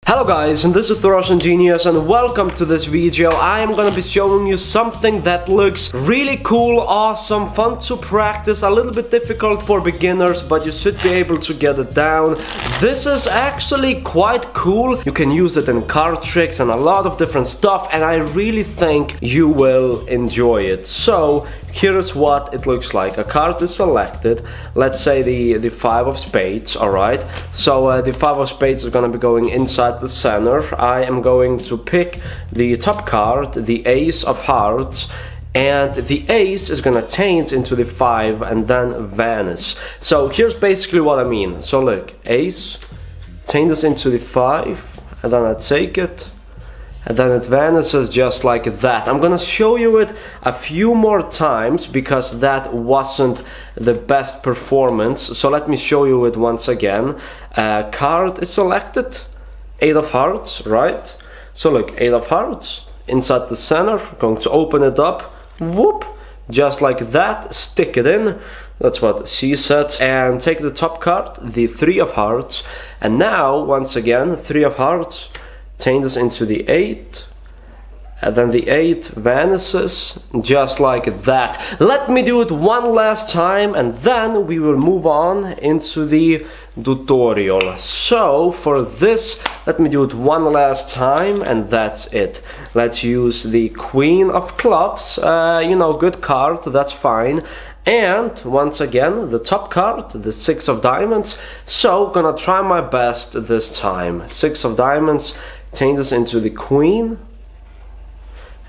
Hello guys, and this is TheRussianGenius, and welcome to this video. I am gonna be showing you something that looks really cool, awesome, fun to practice, a little bit difficult for beginners, but you should be able to get it down. This is actually quite cool. You can use it in card tricks and a lot of different stuff, and I really think you will enjoy it. So here is what it looks like. A card is selected, let's say the 5 of spades, alright? So the 5 of spades is gonna be going inside the center. I am going to pick the top card, the ace of hearts, and the ace is gonna change into the 5 and then vanish. So here's basically what I mean. So look, ace changes into the 5 and then I take it and then it vanishes just like that. I'm gonna show you it a few more times because that wasn't the best performance. So let me show you it once again. Card is selected, 8 of hearts, right? So look, 8 of hearts inside the center. Going to open it up, whoop, just like that, stick it in. That's what she said. And take the top card, the 3 of hearts, and now once again 3 of hearts changes into the 8, and then the 8 vanishes just like that. Let me do it one last time and then we will move on into the tutorial. So for this, let me do it one last time and that's it. Let's use the Queen of Clubs, you know, good card, that's fine. And once again, the top card, the 6 of diamonds. So gonna try my best this time. 6 of diamonds changes into the Queen,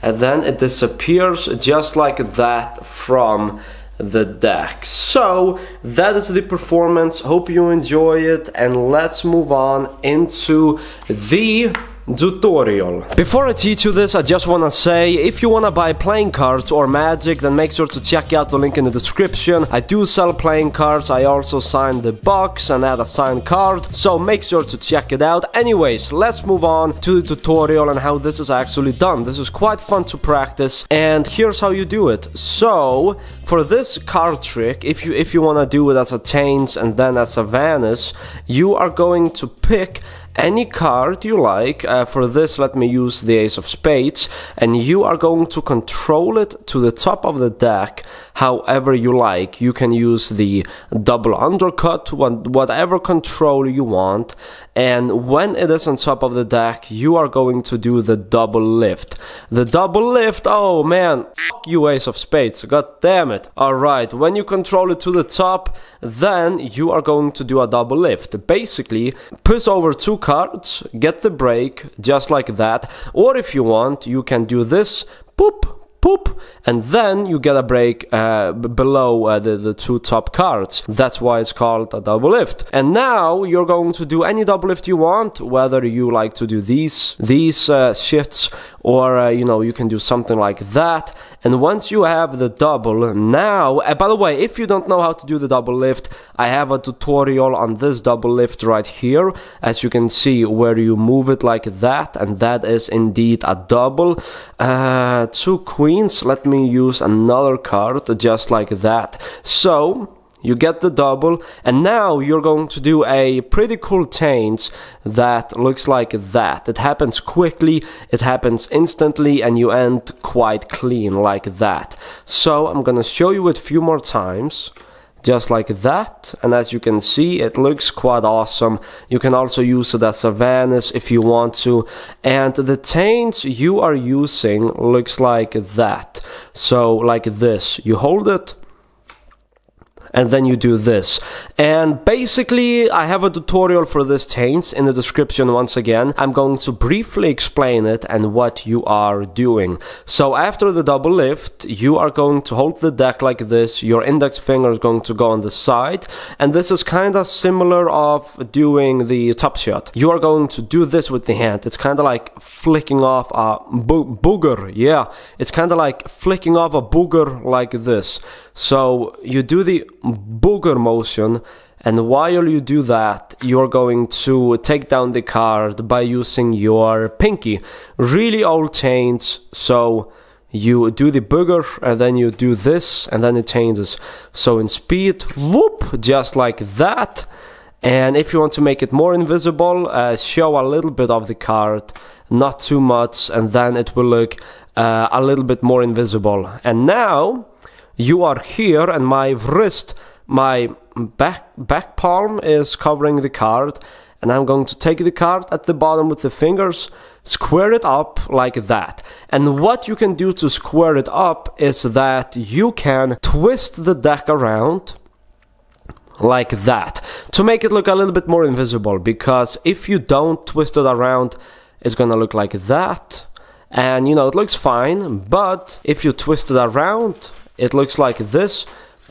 and then it disappears just like that from the deck. So that is the performance. Hope you enjoy it, and let's move on into the tutorial. Before I teach you this, I just wanna say, if you wanna buy playing cards or magic, then make sure to check out the link in the description. I do sell playing cards. I also sign the box and add a signed card, so make sure to check it out. Anyways, let's move on to the tutorial and how this is actually done. This is quite fun to practice, and here's how you do it. So for this card trick, if you wanna do it as a change and then as a vanish, you are going to pick any card you like. For this, let me use the ace of spades, and you are going to control it to the top of the deck however you like. You can use the double undercut, whatever control you want, and when it is on top of the deck, you are going to do the double lift. The double lift, oh man, f you ace of spades, god damn it. Alright, when you control it to the top, then you are going to do a double lift. Basically, push over 2 cards, get the break, just like that. Or if you want, you can do this, boop, poop, and then you get a break below the 2 top cards. That's why it's called a double lift. And now you're going to do any double lift you want, whether you like to do these shits, or you know, you can do something like that. And once you have the double, now, by the way, if you don't know how to do the double lift, I have a tutorial on this double lift right here, as you can see, where you move it like that, and that is indeed a double. 2 queens, let me use another card just like that. So you get the double, and now you're going to do a pretty cool change that looks like that. It happens quickly, it happens instantly, and you end quite clean like that. So I'm gonna show you it a few more times, just like that, and as you can see, it looks quite awesome. You can also use it as a vanish if you want to, and the change you are using looks like that. So like this, you hold it, and then you do this. And basically, I have a tutorial for this change in the description once again. I'm going to briefly explain it and what you are doing. So after the double lift, you are going to hold the deck like this. Your index finger is going to go on the side, and this is kind of similar of doing the top shot. You are going to do this with the hand. It's kind of like flicking off a booger. Yeah, it's kind of like flicking off a booger like this. So you do the booger motion, and while you do that, you're going to take down the card by using your pinky. Really old change, so you do the booger, and then you do this, and then it changes. So in speed, whoop, just like that. And if you want to make it more invisible, show a little bit of the card, not too much, and then it will look a little bit more invisible. And now you are here, and my wrist, my back palm is covering the card, and I'm going to take the card at the bottom with the fingers, square it up like that. And what you can do to square it up is that you can twist the deck around like that to make it look a little bit more invisible, because if you don't twist it around, it's gonna look like that, and you know, it looks fine. But if you twist it around, it looks like this,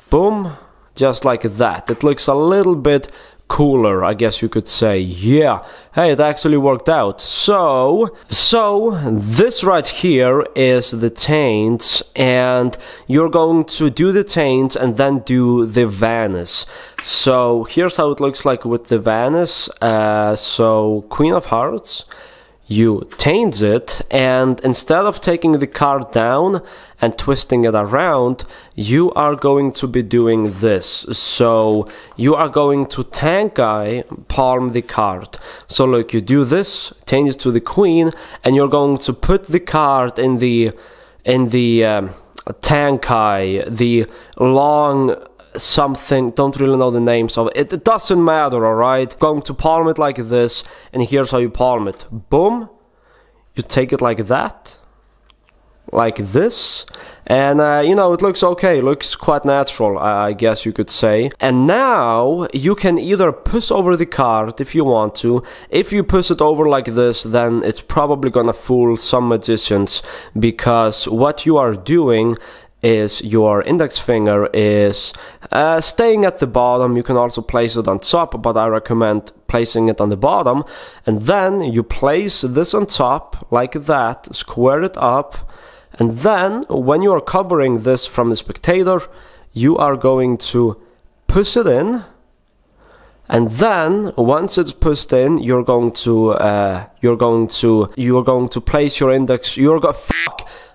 boom, just like that. It looks a little bit cooler, I guess you could say. Yeah, hey, it actually worked out. So this right here is the taints, and you're going to do the taints and then do the vanish. So here's how it looks like with the vanish. So Queen of Hearts, you taint it, and instead of taking the card down and twisting it around, you are going to be doing this. So you are going to tank-eye palm the card. So look, you do this, change it to the queen, and you're going to put the card in the tank-eye, the long something, don't really know the names of it. It doesn't matter, alright? Going to palm it like this, and here's how you palm it. Boom. You take it like that, like this, and you know, it looks okay, looks quite natural, I guess you could say. And now you can either push over the card if you want to. If you push it over like this, then it's probably gonna fool some magicians, because what you are doing is your index finger is staying at the bottom. You can also place it on top, but I recommend placing it on the bottom. And then you place this on top like that, square it up, and then when you are covering this from the spectator, you are going to push it in. And then once it's pushed in, you're going to place your index.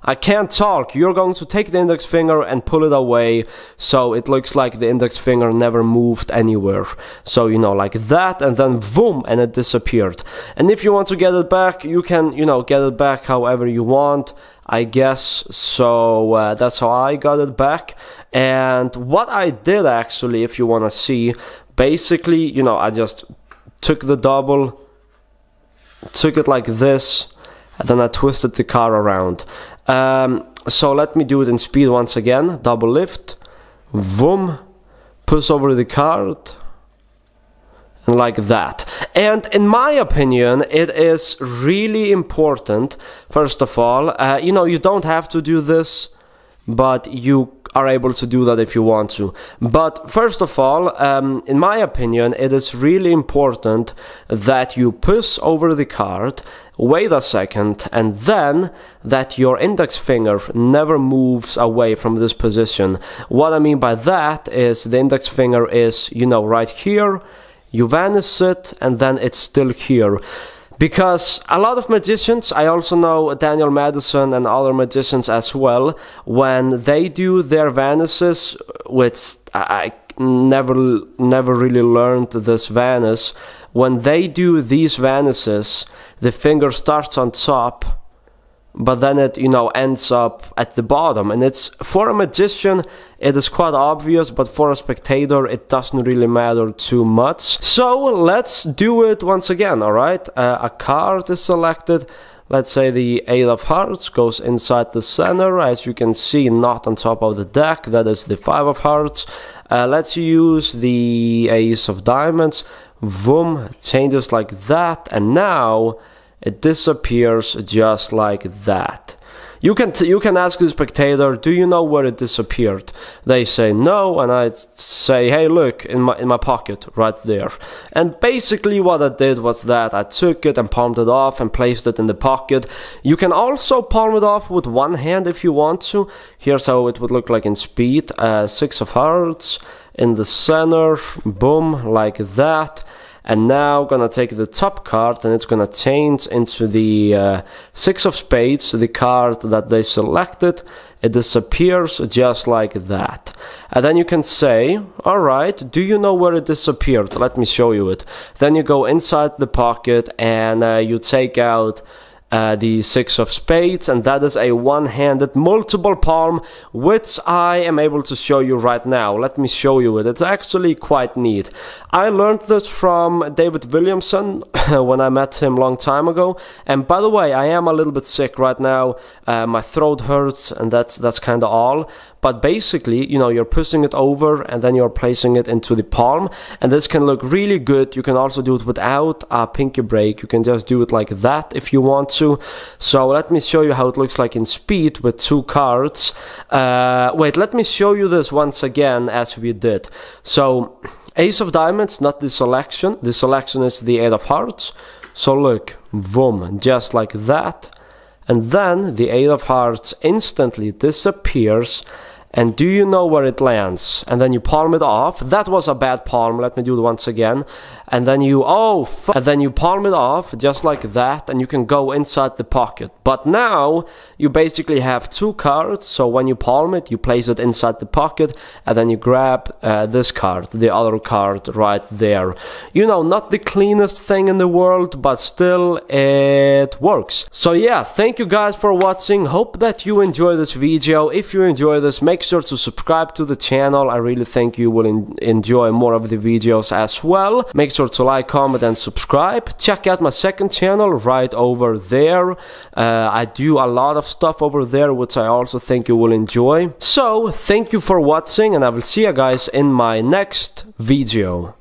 I can't talk. You're going to take the index finger and pull it away, so it looks like the index finger never moved anywhere. So, you know, like that, and then boom, and it disappeared. And if you want to get it back, you can, you know, get it back however you want, I guess. So that's how I got it back. And what I did actually, if you want to see, basically, you know, I just took the double, took it like this, and then I twisted the car around. So let me do it in speed once again. Double lift, boom, push over the card, and like that. And in my opinion, it is really important, first of all, you know, you don't have to do this, but you are able to do that if you want to. But first of all, in my opinion, it is really important that you push over the card, wait a second, and then that your index finger never moves away from this position. What I mean by that is the index finger is, you know, right here, you vanish it, and then it's still here. Because a lot of magicians, I also know Daniel Madison and other magicians as well, when they do their vanishes, which I never really learned this vanish, when they do these vanishes, the finger starts on top, but then it, you know, ends up at the bottom. And it's, for a magician, it is quite obvious, but for a spectator, it doesn't really matter too much. So let's do it once again, alright? A card is selected. Let's say the 8 of Hearts goes inside the center, as you can see, not on top of the deck. That is the 5 of Hearts. Let's use the Ace of Diamonds. Boom, changes like that, and now it disappears just like that. You can ask the spectator, do you know where it disappeared? They say no, and I say, hey, look, in my pocket, right there. And basically what I did was that I took it and palmed it off and placed it in the pocket. You can also palm it off with one hand if you want to. Here's how it would look like in speed. 6 of Hearts in the center, boom, like that. And now gonna take the top card and it's gonna change into the 6 of spades, the card that they selected. It disappears just like that. And then you can say, alright, do you know where it disappeared? Let me show you it. Then you go inside the pocket and you take out the 6 of spades, and that is a one-handed multiple palm, which I am able to show you right now. Let me show you it. It's actually quite neat. I learned this from David Williamson when I met him a long time ago. And by the way, I am a little bit sick right now. My throat hurts, and that's kind of all. But basically, you know, you're pushing it over and then you're placing it into the palm, and this can look really good. You can also do it without a pinky break. You can just do it like that if you want to. So let me show you how it looks like in speed with 2 cards. Wait, let me show you this once again as we did. So ace of diamonds, not the selection. The selection is the 8 of hearts. So look, boom, just like that. And then the 8 of hearts instantly disappears. And do you know where it lands? And then you palm it off. That was a bad palm. Let me do it once again. And then you, and then you palm it off just like that, and you can go inside the pocket. But now you basically have 2 cards. So when you palm it, you place it inside the pocket, and then you grab this card, the other card right there. You know, not the cleanest thing in the world, but still it works. So yeah, thank you guys for watching. Hope that you enjoy this video. If you enjoy this, make sure to subscribe to the channel. I really think you will enjoy more of the videos as well. Make sure to like, comment and subscribe. Check out my second channel right over there. I do a lot of stuff over there which I also think you will enjoy. So thank you for watching, and I will see you guys in my next video.